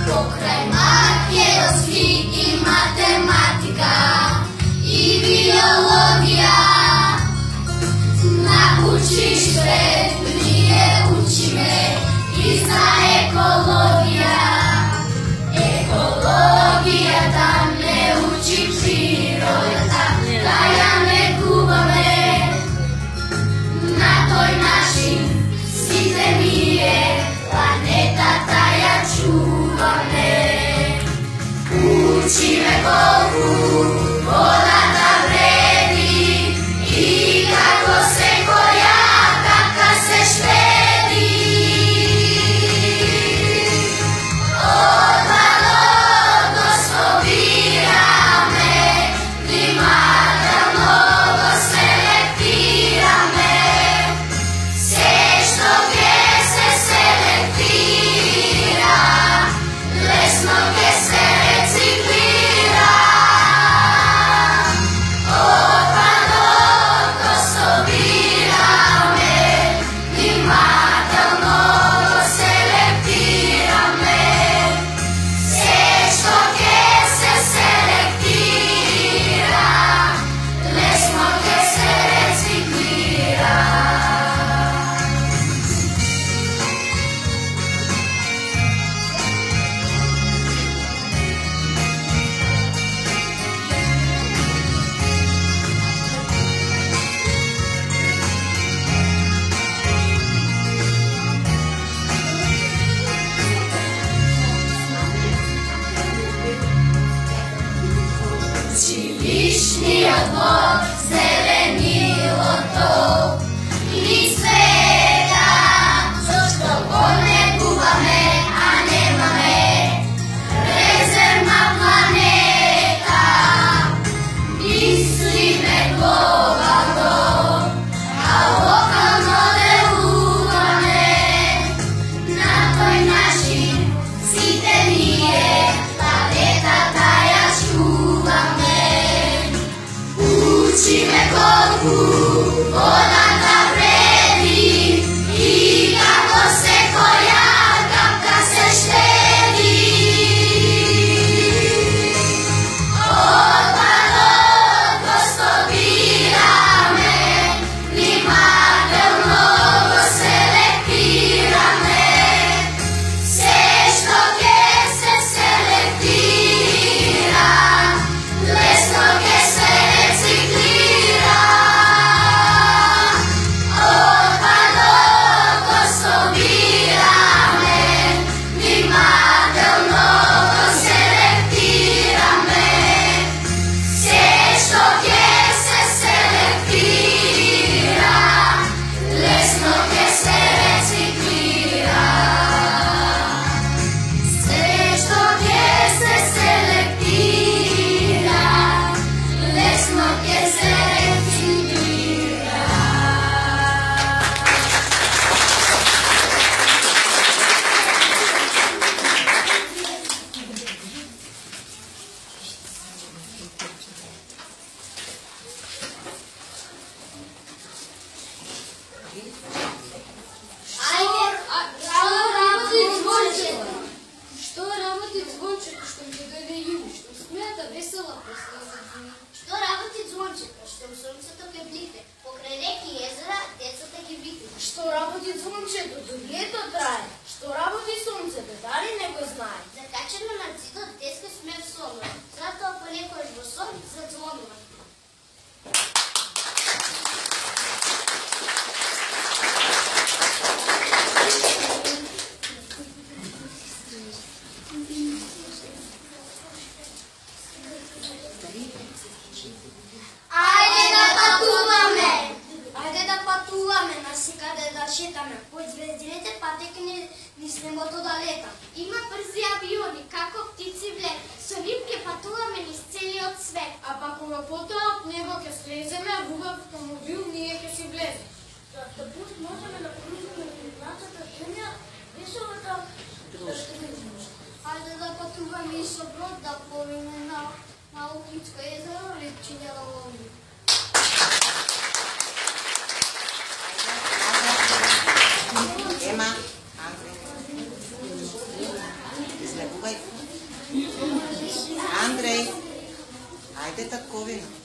Окрема є освіт і математика, і біологія. Nauczysz się, nie uczymy, i za ekologia. Ekologia tam nie uczy przyroda, ta ja nie gubamy. Na toj naszym systemie planeta ta ja czuvame. Učíme Bohu, voda ta vredi, i kako se koja, taka se štedi. Odpadlo sobirame, klimata mnogo selektirame. Sve što gdje se selektira, lesno gdje se reciklira. Odpadlo sobirame, klimata mnogo selektirame. Sve što gdje se selektira, lesno gdje se reciklira. Višnji odmor, zelenilo to, ni sveta, što ne gubame, a nemame, rezervna planeta. Mislime globalno, a lokalno delujeme. Na toj našim sistemije, planeta ta ja čuvame. mislimo to da leta. Ima brzi avioni, kako ptici vlet. Со ним ке патуваме низ целиот свет. А па кога потоа од него ќе слеземе, во автомобил ние ќе си влеземе. За автобус можеме да поминеме низ нашата земја, вишовата дружба. Ајде да патуваме и со брод да пловиме на Охридско езеро или Чинја да ловиме. Ема, излегувај. Андреј, ајде татковина.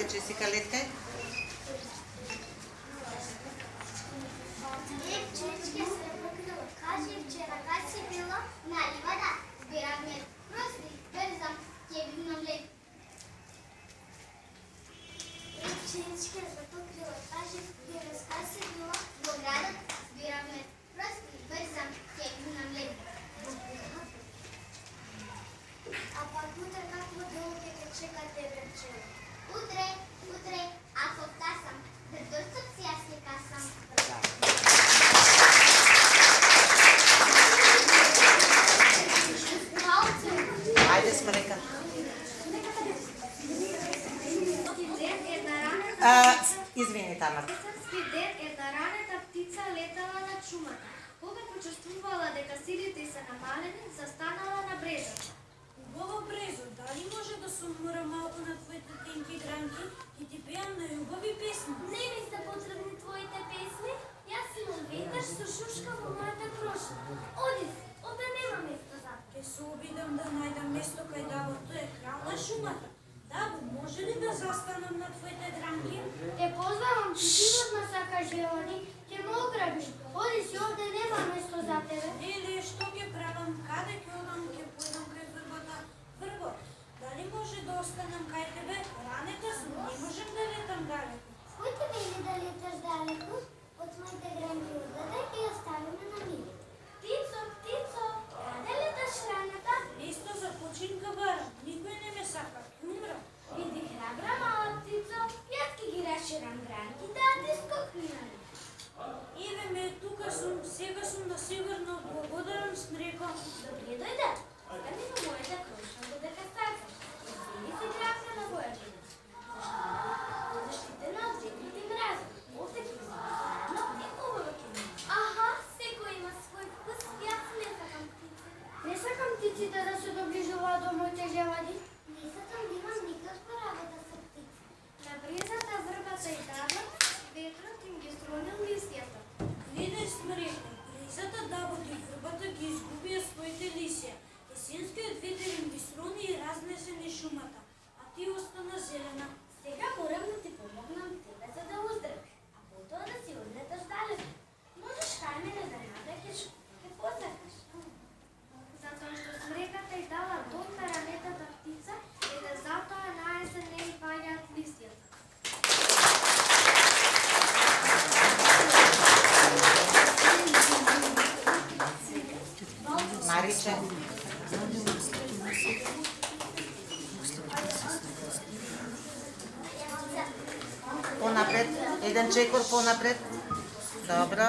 Джесика, леткај. Девчички се покрила. Кажи вчера, как си било на ливада? Збирам мед. Прости, бързам. Леничкият покрила тази и разказа била во градот збиравме прост и брзам кеку на млеко. А пак утре какво дело ќе те чека тебе пчела? Утре, ако тасам, да дурцов си аз не касам. Ajde smreka. Извини, Тамар. Српски ден една ранета птица летала над шумата. Кога почувствувала дека силите ѝ се намалени, застанала на брезот. Убава брезо, дали може да се умора малко на твоите тенки гранки и ти пеям на љубави песни? Не ми са потребни твоите песни. Јас имам веташ со шушка во мојата крошка. Оди си, овде нема место за. Ке се обидам да најдам место кај Давото е крал на шумата. Даво, може ли да застанам на твоите гранки? Те познавам, ти сигурно сакаш желани, ќе ме ограбиш. Оди си, овде нема место за тебе. Еле, што ќе правам? Каде ќе одам? Ќе појдам кај врбата? Врбо, дали може да останам кај тебе? Ранета сум, не можем да летам далеко. Кој те вели да леташ далеко? Од моите гранки оддаде и оставиме на мир. Птицо, каде леташ ранета? Исто за починка барам, никој не ме сака, умрам. Види храбра мала птицо, јас ќе ги расширам гранките, а ти скокни на них. Еве ме, тука сум, сега сум на сигурно, благодарам смреком. Добре дојде. Остани во мојата крошка додека сакаш. Извини се гранка на бојата. Заштитена од ветрите мразот. Овде ќе си заедно и убаво ќе има. Аха, секој има свој вкус, јас не сакам птици. Не сакам птиците да се доближуваат до моите желади. Не сакам да имам никаква работа со птици. На брезата, врбата и давот, ветрот им ги стронил листјата. Видеш смреко, брезата, давот и врбата ги изгубија своите лисија. Есенскиот ветер им ги срони и разнесе низ шумата, а ти остана зелена. Сега морам да ти помогнам тебе за да оздравиш, а потоа да си одлеташ далеко. Можеш кај мене да надекеш какво сакаш. Затоа што смреката ѝ дала дом на ранетата птица и да затоа на есен не ѝ паѓаат листјата. Мариче. Понапред. Еден чекор понапред. Добро.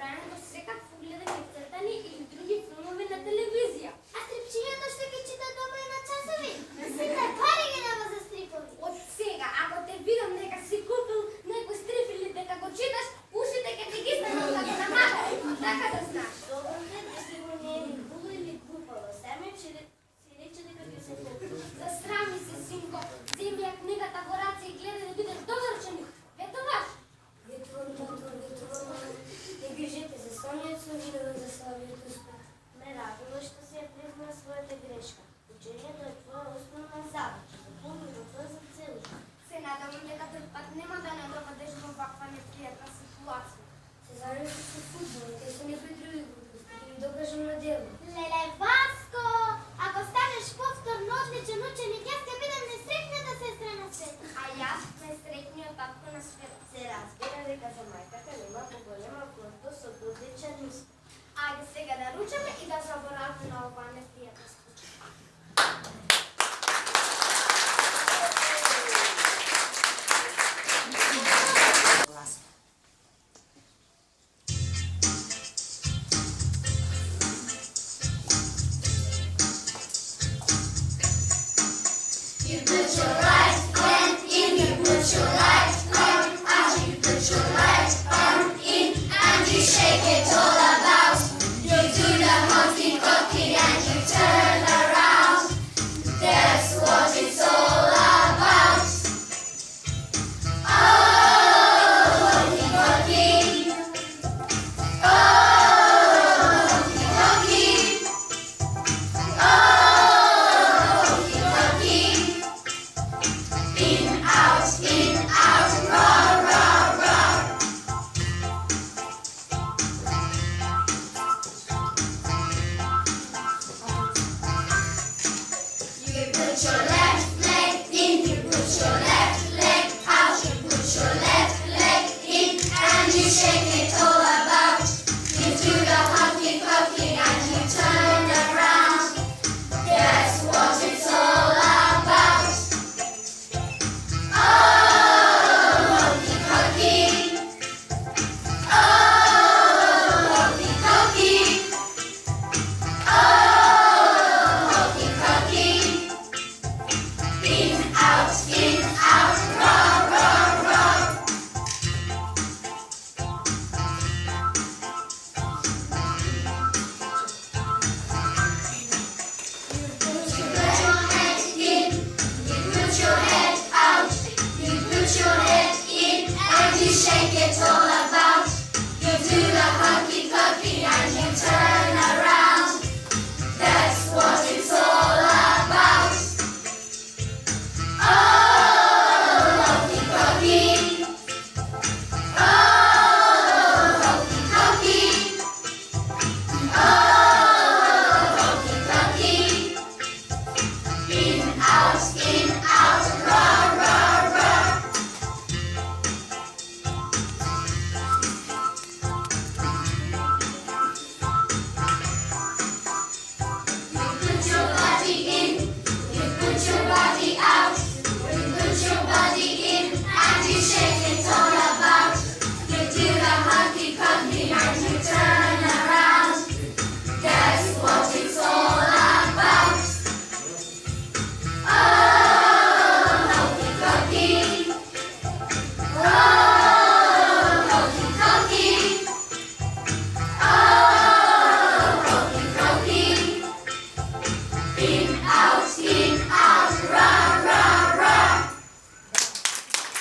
времето се